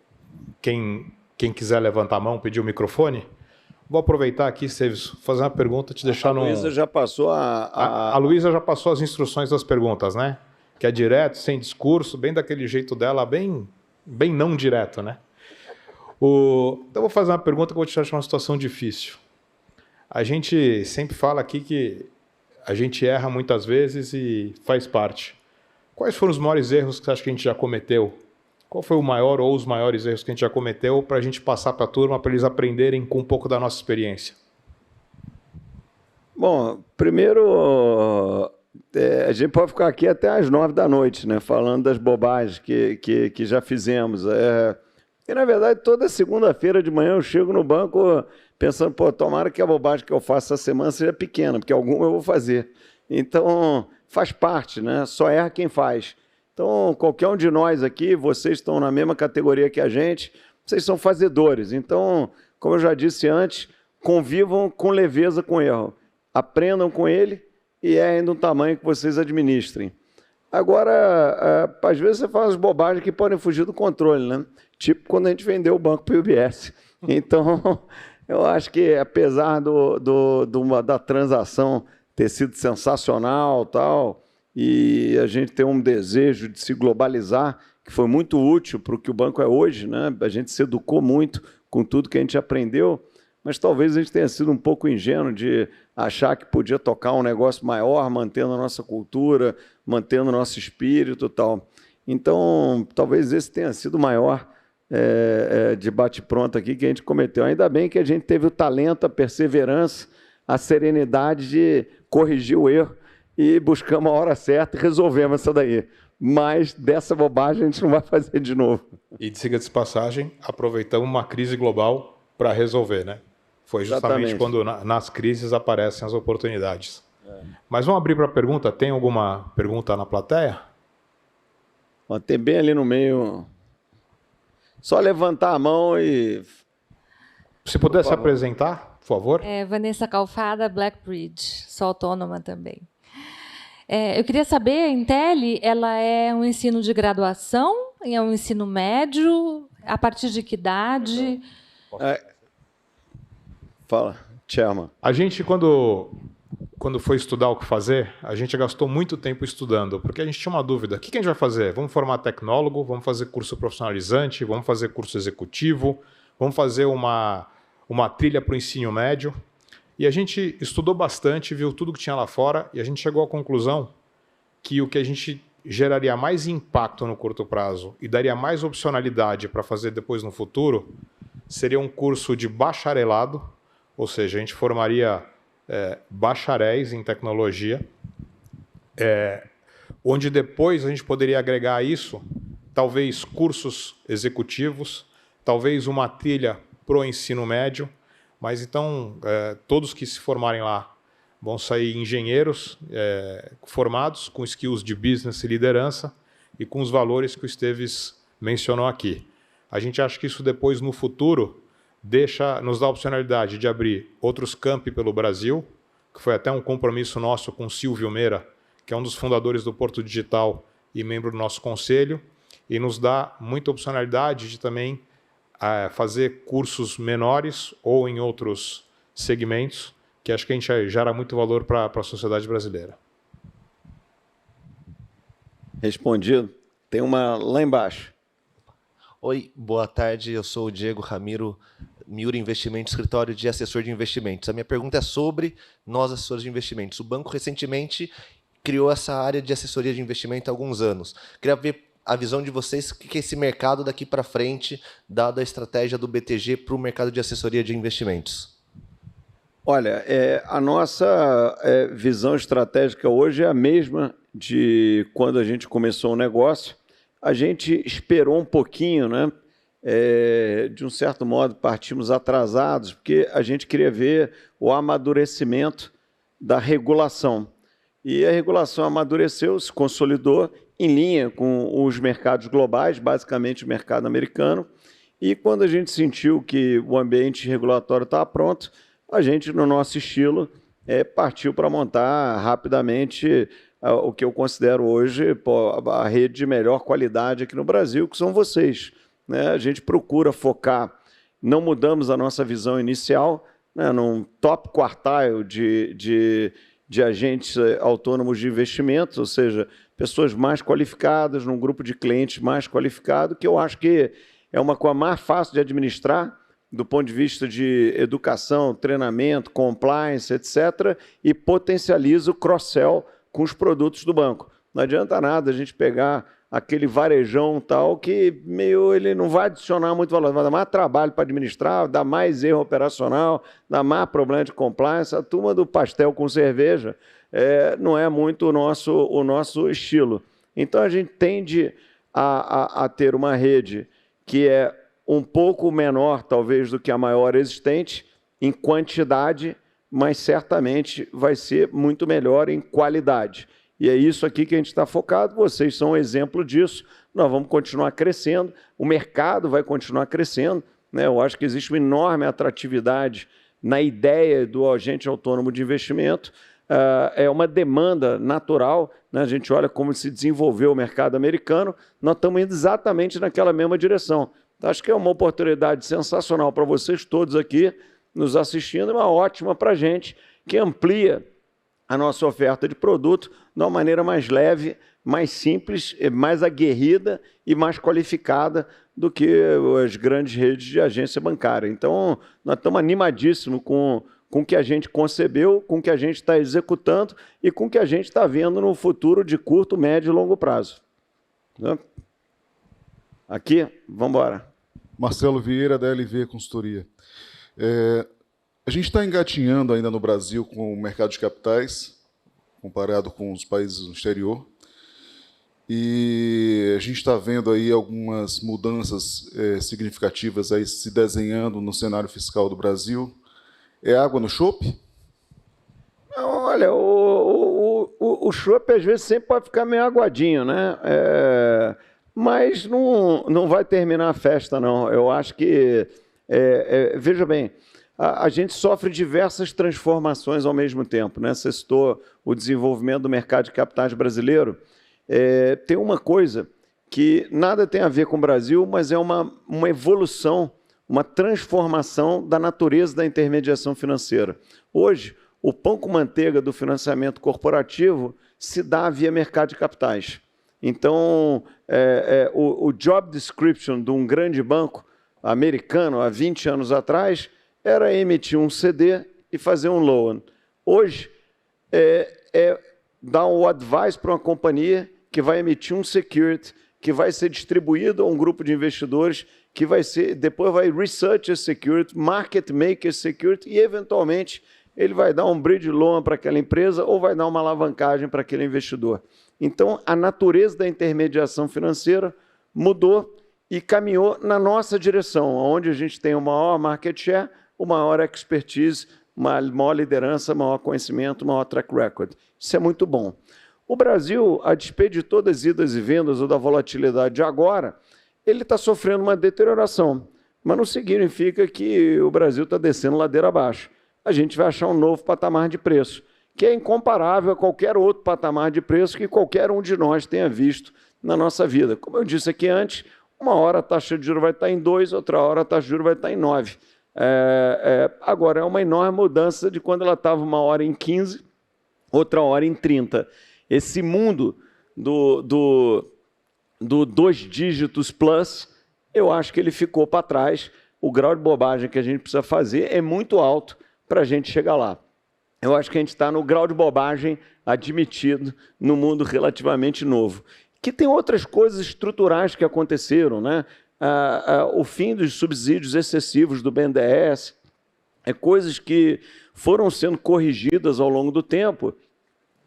quem quiser levantar a mão, pedir o microfone, vou aproveitar aqui, Seves, fazer uma pergunta, te deixar no... A Luísa já passou A Luísa já passou as instruções das perguntas, né? Que é direto, sem discurso, bem daquele jeito dela, bem não direto, né? Então, eu vou fazer uma pergunta que eu vou te deixar numa situação difícil. A gente sempre fala aqui que a gente erra muitas vezes e faz parte. Quais foram os maiores erros que você acha que a gente já cometeu? Qual foi o maior ou os maiores erros que a gente já cometeu para a gente passar para a turma, para eles aprenderem com um pouco da nossa experiência? Bom, primeiro, a gente pode ficar aqui até às 9 da noite, né, falando das bobagens que já fizemos. E, na verdade, toda segunda-feira de manhã eu chego no banco pensando, pô, tomara que a bobagem que eu faço essa semana seja pequena, porque alguma eu vou fazer. Então, faz parte, né? Só erra quem faz. Então, qualquer um de nós aqui, vocês estão na mesma categoria que a gente, vocês são fazedores. Então, como eu já disse antes, convivam com leveza com o erro. Aprendam com ele e errem do tamanho que vocês administrem. Agora, às vezes você faz bobagens que podem fugir do controle, né? Tipo quando a gente vendeu o banco para o UBS. Então, eu acho que, apesar da transação ter sido sensacional, tal, e a gente ter um desejo de se globalizar, que foi muito útil para o que o banco é hoje, né? A gente se educou muito com tudo que a gente aprendeu, mas talvez a gente tenha sido um pouco ingênuo de achar que podia tocar um negócio maior, mantendo a nossa cultura, mantendo o nosso espírito e tal. Então, talvez esse tenha sido o maior de bate-pronto aqui que a gente cometeu. Ainda bem que a gente teve o talento, a perseverança, a serenidade de corrigir o erro e buscamos a hora certa e resolvemos essa daí. Mas dessa bobagem a gente não vai fazer de novo. E, diga-se de passagem, aproveitamos uma crise global para resolver, né? Foi justamente quando nas crises aparecem as oportunidades. Mas vamos abrir para a pergunta. Tem alguma pergunta na plateia? Tem bem ali no meio. Só levantar a mão e... Se puder se apresentar, por favor. Vanessa Calfada, Blackbridge. Sou autônoma também. Eu queria saber, a Intel, ela é um ensino de graduação? É um ensino médio? A partir de que idade? Fala, Chairman. A gente, quando foi estudar o que fazer, a gente gastou muito tempo estudando, porque a gente tinha uma dúvida. O que a gente vai fazer? Vamos formar tecnólogo? Vamos fazer curso profissionalizante? Vamos fazer curso executivo? Vamos fazer uma trilha para o ensino médio? E a gente estudou bastante, viu tudo que tinha lá fora, e a gente chegou à conclusão que o que a gente geraria mais impacto no curto prazo e daria mais opcionalidade para fazer depois no futuro seria um curso de bacharelado, ou seja, a gente formaria bacharéis em tecnologia, onde depois a gente poderia agregar a isso talvez cursos executivos, talvez uma trilha para o ensino médio, mas então todos que se formarem lá vão sair engenheiros formados com skills de business e liderança e com os valores que o Esteves mencionou aqui. A gente acha que isso depois, no futuro, nos dá a opcionalidade de abrir outros campi pelo Brasil, que foi até um compromisso nosso com o Silvio Meira, que é um dos fundadores do Porto Digital e membro do nosso conselho, e nos dá muita opcionalidade de também fazer cursos menores ou em outros segmentos, que acho que a gente gera muito valor para a sociedade brasileira. Respondido. Tem uma lá embaixo. Oi, boa tarde. Eu sou o Diego Ramiro, Miura Investimentos, escritório de assessor de investimentos. A minha pergunta é sobre nós, assessores de investimentos. O banco recentemente criou essa área de assessoria de investimento há alguns anos. Queria ver a visão de vocês, o que é esse mercado daqui para frente, dada a estratégia do BTG para o mercado de assessoria de investimentos. Olha, a nossa visão estratégica hoje é a mesma de quando a gente começou o negócio. A gente esperou um pouquinho, né? De um certo modo, partimos atrasados, porque a gente queria ver o amadurecimento da regulação. E a regulação amadureceu, se consolidou em linha com os mercados globais, basicamente o mercado americano. E quando a gente sentiu que o ambiente regulatório estava pronto, a gente, no nosso estilo, partiu para montar rapidamente o que eu considero hoje a rede de melhor qualidade aqui no Brasil, que são vocês. Né? A gente procura focar, não mudamos a nossa visão inicial, né, num top quartile de agentes autônomos de investimentos, ou seja, pessoas mais qualificadas, num grupo de clientes mais qualificado, que eu acho que é uma coisa mais fácil de administrar, do ponto de vista de educação, treinamento, compliance, etc., e potencializa o cross-sell com os produtos do banco. Não adianta nada a gente pegar aquele varejão tal que ele não vai adicionar muito valor, vai dar mais trabalho para administrar, dá mais erro operacional, dá mais problema de compliance. A turma do pastel com cerveja não é muito o nosso estilo. Então, a gente tende a ter uma rede que é um pouco menor, talvez, do que a maior existente, em quantidade, mas certamente vai ser muito melhor em qualidade. E é isso aqui que a gente está focado, vocês são um exemplo disso, nós vamos continuar crescendo, o mercado vai continuar crescendo, né? Eu acho que existe uma enorme atratividade na ideia do agente autônomo de investimento, é uma demanda natural, né? A gente olha como se desenvolveu o mercado americano, nós estamos indo exatamente naquela mesma direção. Acho que é uma oportunidade sensacional para vocês todos aqui nos assistindo, e uma ótima para a gente, que amplia a nossa oferta de produto de uma maneira mais leve, mais simples, mais aguerrida e mais qualificada do que as grandes redes de agência bancária. Então, nós estamos animadíssimos com o que a gente concebeu, com o que a gente está executando e com o que a gente está vendo no futuro de curto, médio e longo prazo. Aqui, vamos embora. Marcelo Vieira, da LV Consultoria. A gente está engatinhando ainda no Brasil com o mercado de capitais, comparado com os países do exterior, e a gente está vendo aí algumas mudanças significativas aí se desenhando no cenário fiscal do Brasil. É água no chope? Olha, o chope às vezes sempre pode ficar meio aguadinho, né? Mas não vai terminar a festa, não. Eu acho que, veja bem, a gente sofre diversas transformações ao mesmo tempo, né? Você citou o desenvolvimento do mercado de capitais brasileiro. Tem uma coisa que nada tem a ver com o Brasil, mas é uma evolução, uma transformação da natureza da intermediação financeira. Hoje, o pão com manteiga do financiamento corporativo se dá via mercado de capitais. Então, o job description de um grande banco americano, há 20 anos atrás, era emitir um CD e fazer um loan. Hoje, dar um advice para uma companhia que vai emitir um security, que vai ser distribuído a um grupo de investidores, que vai ser, depois vai research esse security, market make esse security e, eventualmente, ele vai dar um bridge loan para aquela empresa ou vai dar uma alavancagem para aquele investidor. Então, a natureza da intermediação financeira mudou e caminhou na nossa direção, onde a gente tem o maior market share, o maior expertise, maior liderança, maior conhecimento, maior track record. Isso é muito bom. O Brasil, a despeito de todas as idas e vindas ou da volatilidade de agora, ele está sofrendo uma deterioração, mas não significa que o Brasil está descendo ladeira abaixo. A gente vai achar um novo patamar de preço, que é incomparável a qualquer outro patamar de preço que qualquer um de nós tenha visto na nossa vida. Como eu disse aqui antes, uma hora a taxa de juros vai estar em 2, outra hora a taxa de juros vai estar em 9. Agora, é uma enorme mudança de quando ela estava uma hora em 15, outra hora em 30. Esse mundo do 2 dígitos plus, eu acho que ele ficou para trás. O grau de bobagem que a gente precisa fazer é muito alto para a gente chegar lá. Eu acho que a gente está no grau de bobagem admitido no mundo relativamente novo. Que tem outras coisas estruturais que aconteceram, né? O fim dos subsídios excessivos do BNDES, coisas que foram sendo corrigidas ao longo do tempo,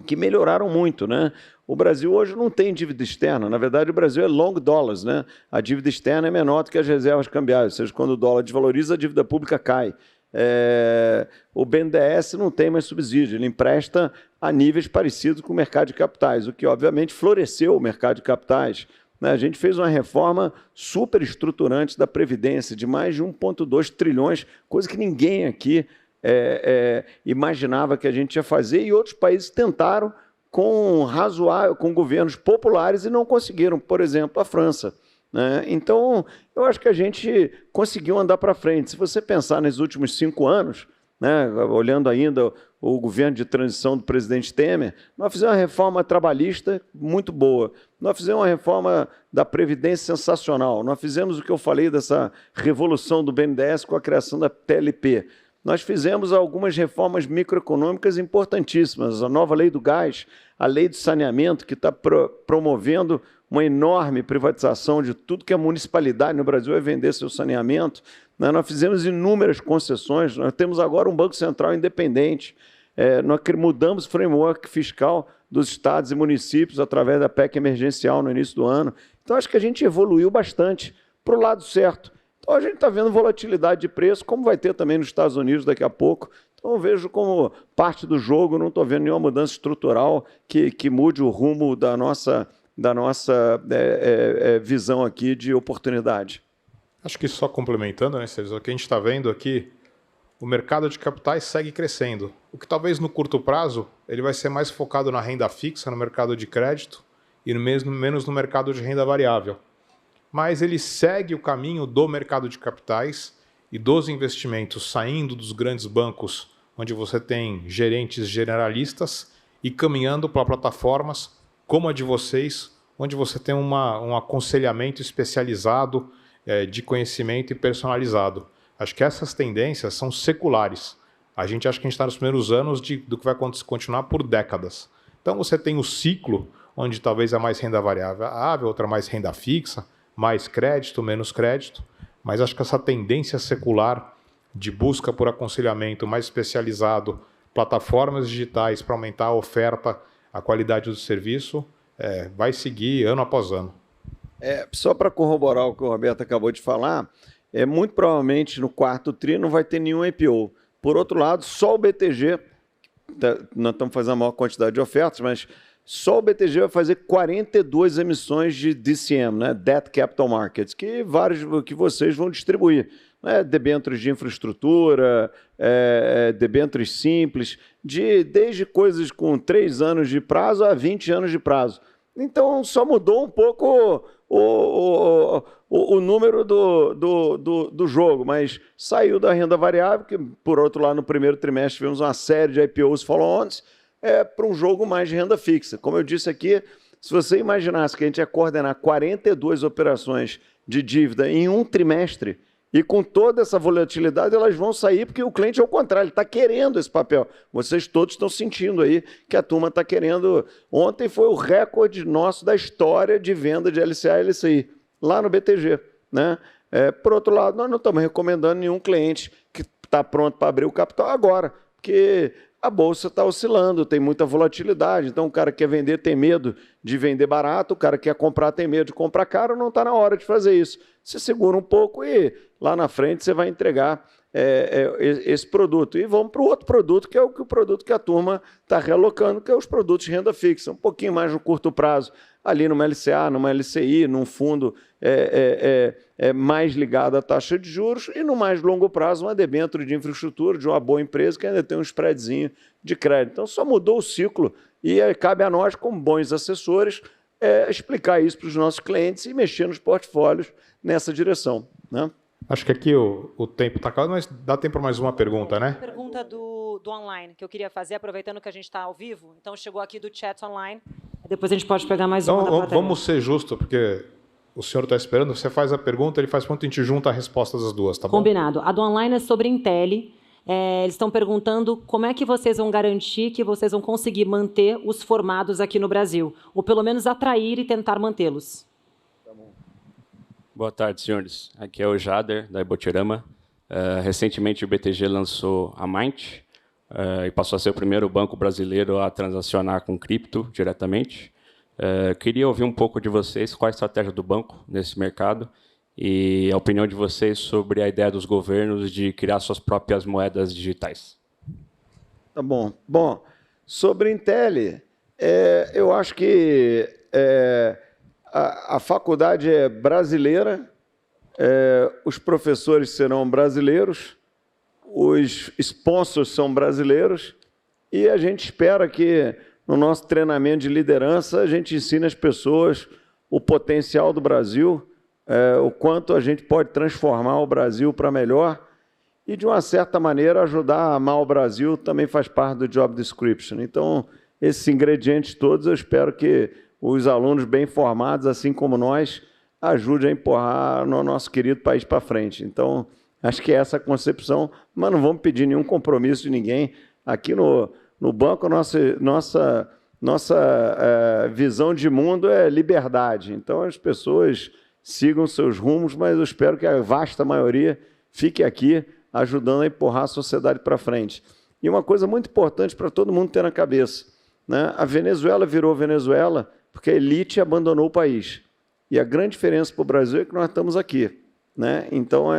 que melhoraram muito, né? O Brasil hoje não tem dívida externa. Na verdade, o Brasil é long dollars, né? A dívida externa é menor do que as reservas cambiais, ou seja, quando o dólar desvaloriza, a dívida pública cai. O BNDES não tem mais subsídio, ele empresta a níveis parecidos com o mercado de capitais, o que, obviamente, floresceu o mercado de capitais. A gente fez uma reforma super estruturante da Previdência, de mais de 1,2 trilhões, coisa que ninguém aqui imaginava que a gente ia fazer, e outros países tentaram com governos populares e não conseguiram, por exemplo, a França. Então, eu acho que a gente conseguiu andar para frente. Se você pensar nos últimos 5 anos, né, olhando ainda o governo de transição do presidente Temer, nós fizemos uma reforma trabalhista muito boa, nós fizemos uma reforma da Previdência sensacional, nós fizemos o que eu falei dessa revolução do BNDES com a criação da TLP, nós fizemos algumas reformas microeconômicas importantíssimas, a nova lei do gás, a lei do saneamento, que está promovendo uma enorme privatização de tudo que a municipalidade no Brasil vai vender seu saneamento. Nós fizemos inúmeras concessões, nós temos agora um Banco Central independente, nós mudamos o framework fiscal dos estados e municípios através da PEC emergencial no início do ano. Então, acho que a gente evoluiu bastante para o lado certo. Então, a gente está vendo volatilidade de preço, como vai ter também nos Estados Unidos daqui a pouco. Então, eu vejo como parte do jogo, não estou vendo nenhuma mudança estrutural que mude o rumo da nossa visão aqui de oportunidade. Acho que só complementando, né, Sérgio, o que a gente está vendo aqui, o mercado de capitais segue crescendo. O que talvez no curto prazo ele vai ser mais focado na renda fixa, no mercado de crédito, e menos no mercado de renda variável. Mas ele segue o caminho do mercado de capitais e dos investimentos saindo dos grandes bancos, onde você tem gerentes generalistas, e caminhando para plataformas como a de vocês, onde você tem um aconselhamento especializado, de conhecimento e personalizado. Acho que essas tendências são seculares. A gente acha que a gente está nos primeiros anos do que vai continuar por décadas. Então você tem o ciclo, onde talvez é mais renda variável, outra mais renda fixa, mais crédito, menos crédito, mas acho que essa tendência secular de busca por aconselhamento mais especializado, plataformas digitais para aumentar a oferta, a qualidade do serviço, vai seguir ano após ano. Só para corroborar o que o Roberto acabou de falar, muito provavelmente no quarto tri não vai ter nenhum IPO. Por outro lado, só o BTG, nós estamos fazendo a maior quantidade de ofertas, mas só o BTG vai fazer 42 emissões de DCM, né? Debt Capital Markets, que vocês vão distribuir. Debêntures de infraestrutura, debêntures simples, desde coisas com 3 anos de prazo a 20 anos de prazo. Então, só mudou um pouco o número do jogo, mas saiu da renda variável, que, por outro lado, no primeiro trimestre tivemos uma série de IPOs follow-ons, para um jogo mais de renda fixa. Como eu disse aqui, se você imaginasse que a gente ia coordenar 42 operações de dívida em um trimestre, E com toda essa volatilidade, elas vão sair porque o cliente, ao contrário, ele está querendo esse papel. Vocês todos estão sentindo aí que a turma está querendo. Ontem foi o recorde nosso da história de venda de LCA e LCI, lá no BTG, né? Por outro lado, nós não estamos recomendando nenhum cliente que está pronto para abrir o capital agora, porque a bolsa está oscilando, tem muita volatilidade. Então, o cara que quer vender tem medo de vender barato, o cara que quer comprar tem medo de comprar caro, não está na hora de fazer isso. Você segura um pouco e lá na frente você vai entregar esse produto. E vamos para o outro produto, que é o produto que a turma está realocando, que é os produtos de renda fixa, um pouquinho mais no curto prazo, ali numa LCA, numa LCI, num fundo mais ligado à taxa de juros, e no mais longo prazo, uma debênture de infraestrutura de uma boa empresa que ainda tem um spreadzinho de crédito. Então, só mudou o ciclo e cabe a nós, como bons assessores, explicar isso para os nossos clientes e mexer nos portfólios nessa direção, né? Acho que aqui o tempo está acabando, mas dá tempo para mais uma pergunta, né? Pergunta do online que eu queria fazer, aproveitando que a gente está ao vivo. Então, chegou aqui do chat online. Depois a gente pode pegar mais uma da Então, plateia. vamos ser justos, porque o senhor está esperando. Você faz a pergunta, ele faz a pergunta e a gente junta a resposta das duas, tá bom? Combinado. A do online é sobre Intel. Eles estão perguntando como é que vocês vão garantir que vocês vão conseguir manter os formados aqui no Brasil, ou pelo menos atrair e tentar mantê-los. Boa tarde, senhores. Aqui é o Jader, da Ibotirama. Recentemente, o BTG lançou a Mint e passou a ser o primeiro banco brasileiro a transacionar com cripto diretamente. Queria ouvir um pouco de vocês qual a estratégia do banco nesse mercado e a opinião de vocês sobre a ideia dos governos de criar suas próprias moedas digitais. Tá bom. Bom, sobre Intel, eu acho que a faculdade é brasileira, os professores serão brasileiros, os sponsors são brasileiros, e a gente espera que, no nosso treinamento de liderança, a gente ensine às pessoas o potencial do Brasil, o quanto a gente pode transformar o Brasil para melhor, e, de uma certa maneira, ajudar a amar o Brasil também faz parte do job description. Então, esses ingredientes todos, eu espero que os alunos bem formados, assim como nós, ajudem a empurrar o nosso querido país para frente. Então, acho que é essa a concepção, mas não vamos pedir nenhum compromisso de ninguém. Aqui no banco, nossa visão de mundo é liberdade. Então, as pessoas sigam seus rumos, mas eu espero que a vasta maioria fique aqui, ajudando a empurrar a sociedade para frente. E uma coisa muito importante para todo mundo ter na cabeça, né? A Venezuela virou Venezuela porque a elite abandonou o país. E a grande diferença para o Brasil é que nós estamos aqui, né? Então,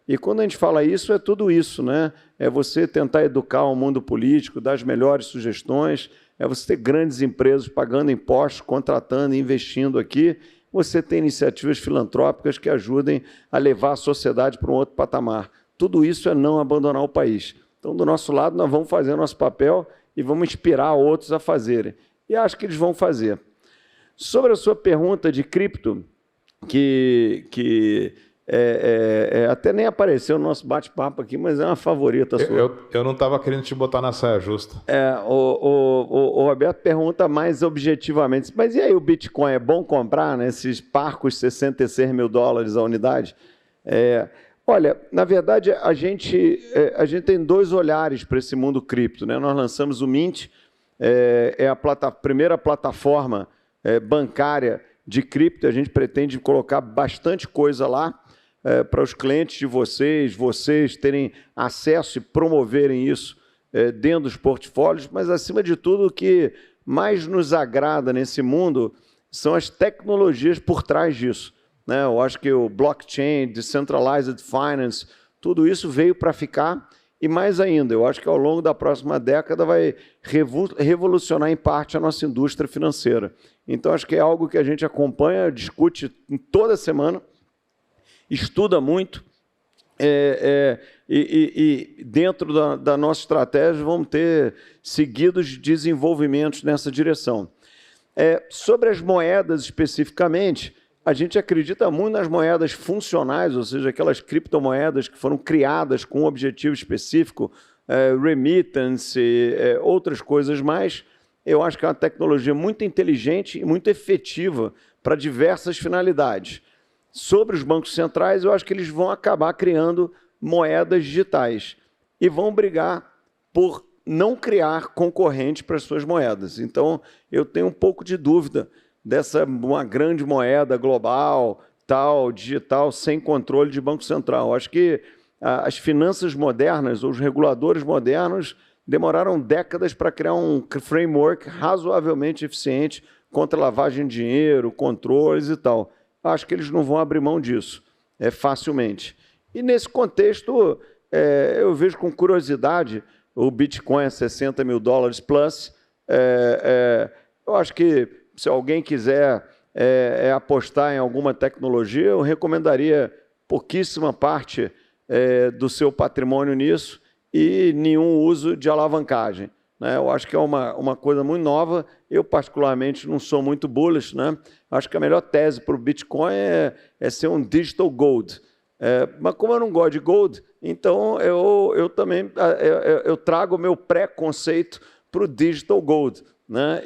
e quando a gente fala isso, é tudo isso, né? É você tentar educar o mundo político, dar as melhores sugestões, é você ter grandes empresas pagando impostos, contratando e investindo aqui, você ter iniciativas filantrópicas que ajudem a levar a sociedade para um outro patamar. Tudo isso é não abandonar o país. Então, do nosso lado, nós vamos fazer o nosso papel e vamos inspirar outros a fazerem. E acho que eles vão fazer. Sobre a sua pergunta de cripto, que até nem apareceu no nosso bate-papo aqui, mas é uma favorita sua. Eu não estava querendo te botar na saia justa. O Roberto pergunta mais objetivamente, mas e aí o Bitcoin, é bom comprar nesses parcos $66 mil a unidade? Olha, na verdade, a gente tem dois olhares para esse mundo cripto, né? Nós lançamos o Mint, a primeira plataforma bancária de cripto. A gente pretende colocar bastante coisa lá para os clientes de vocês terem acesso e promoverem isso dentro dos portfólios, mas, acima de tudo, o que mais nos agrada nesse mundo são as tecnologias por trás disso, né? Eu acho que o blockchain, decentralized finance, tudo isso veio para ficar. E mais ainda, eu acho que ao longo da próxima década vai revolucionar em parte a nossa indústria financeira. Então, acho que é algo que a gente acompanha, discute toda semana, estuda muito, e dentro da nossa estratégia vamos ter seguidos desenvolvimentos nessa direção. Sobre as moedas especificamente, a gente acredita muito nas moedas funcionais, ou seja, aquelas criptomoedas que foram criadas com um objetivo específico, remittance, outras coisas mais. Eu acho que é uma tecnologia muito inteligente e muito efetiva para diversas finalidades. sobre os bancos centrais, eu acho que eles vão acabar criando moedas digitais e vão brigar por não criar concorrente para as suas moedas. Então, eu tenho um pouco de dúvida dessa uma grande moeda global, tal, digital, sem controle de Banco Central. Eu acho que as finanças modernas, os reguladores modernos, demoraram décadas para criar um framework razoavelmente eficiente contra lavagem de dinheiro, controles e tal. Acho que eles não vão abrir mão disso facilmente. E, nesse contexto, eu vejo com curiosidade o Bitcoin a $60 mil plus. Eu acho que, se alguém quiser apostar em alguma tecnologia, eu recomendaria pouquíssima parte do seu patrimônio nisso e nenhum uso de alavancagem, né? Eu acho que é uma coisa muito nova. Eu, particularmente, não sou muito bullish, né? Acho que a melhor tese para o Bitcoin é ser um digital gold. Mas como eu não gosto de gold, então eu também eu trago o meu preconceito para o digital gold, né?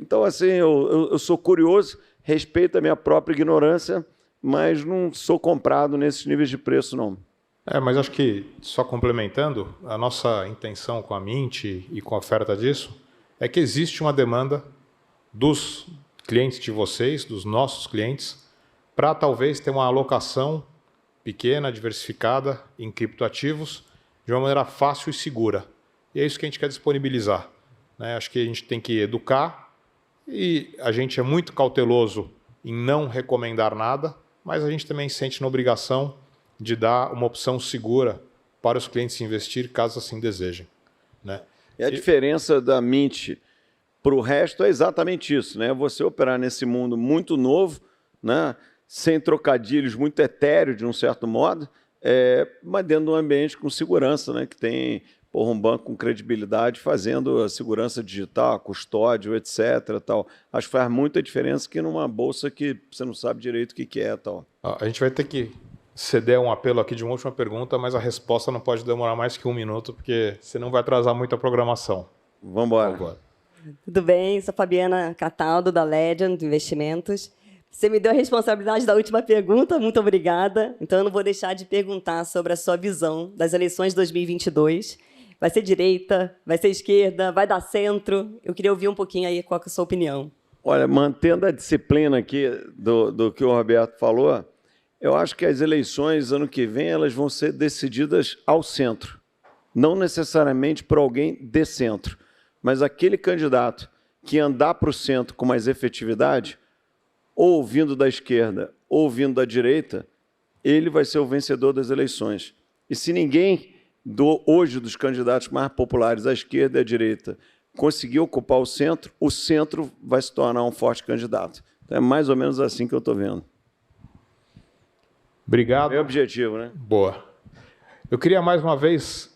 Então, assim, eu sou curioso, respeito a minha própria ignorância, mas não sou comprado nesses níveis de preço, não. Mas acho que, só complementando, a nossa intenção com a Mint e com a oferta disso é que existe uma demanda dos clientes de vocês, dos nossos clientes, para talvez ter uma alocação pequena, diversificada em criptoativos de uma maneira fácil e segura. E é isso que a gente quer disponibilizar, né? Acho que a gente tem que educar e a gente é muito cauteloso em não recomendar nada, mas a gente também sente na obrigação de dar uma opção segura para os clientes investir, caso assim desejem, né? E a diferença da Mint para o resto é exatamente isso, né? Você operar nesse mundo muito novo, né? Sem trocadilhos, muito etéreo de um certo modo, mas dentro de um ambiente com segurança, né? Que tem um banco com credibilidade fazendo a segurança digital, custódio, etc. Tal. Acho que faz muita diferença que numa bolsa que você não sabe direito o que é. Tal. A gente vai ter que ceder um apelo aqui de uma última pergunta, mas a resposta não pode demorar mais que 1 minuto, porque senão vai atrasar muito a programação. Vamos embora. Tudo bem, sou Fabiana Cataldo, da Legend Investimentos. Você me deu a responsabilidade da última pergunta, muito obrigada. Então, eu não vou deixar de perguntar sobre a sua visão das eleições de 2022. Vai ser direita, vai ser esquerda, vai dar centro? Eu queria ouvir um pouquinho aí qual é a sua opinião. Olha, mantendo a disciplina aqui do que o Roberto falou, eu acho que as eleições, ano que vem, elas vão ser decididas ao centro. Não necessariamente por alguém de centro, mas aquele candidato que andar para o centro com mais efetividade, ou vindo da esquerda ou vindo da direita, ele vai ser o vencedor das eleições. E se ninguém, hoje, dos candidatos mais populares à esquerda e à direita, conseguir ocupar o centro vai se tornar um forte candidato. Então, é mais ou menos assim que eu estou vendo. Obrigado. Meu objetivo, né? Boa. Eu queria, mais uma vez,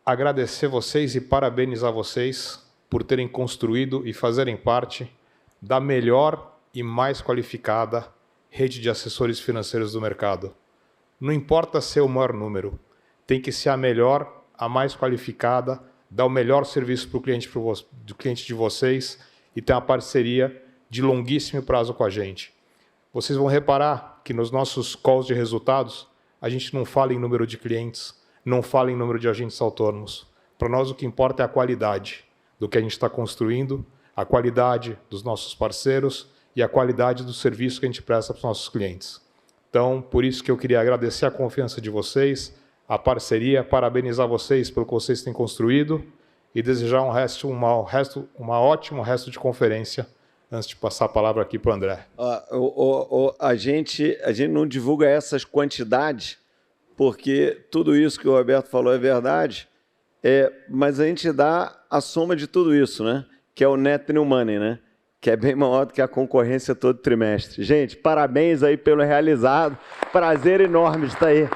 agradecer vocês e parabenizar vocês por terem construído e fazerem parte da melhor e mais qualificada rede de assessores financeiros do mercado. Não importa ser o maior número, tem que ser a melhor, a mais qualificada, dar o melhor serviço para o cliente de vocês e ter uma parceria de longuíssimo prazo com a gente. Vocês vão reparar que nos nossos calls de resultados, a gente não fala em número de clientes, não fala em número de agentes autônomos. Para nós, o que importa é a qualidade do que a gente está construindo, a qualidade dos nossos parceiros e a qualidade do serviço que a gente presta para os nossos clientes. Então, por isso que eu queria agradecer a confiança de vocês, a parceria, parabenizar vocês pelo que vocês têm construído e desejar uma ótimo resto de conferência antes de passar a palavra aqui para o André. A gente não divulga essas quantidades, porque tudo isso que o Roberto falou é verdade, mas a gente dá a soma de tudo isso, né? Que é o net new money, né? Que é bem maior do que a concorrência todo trimestre. Gente, parabéns aí pelo realizado. Prazer enorme de estar aí.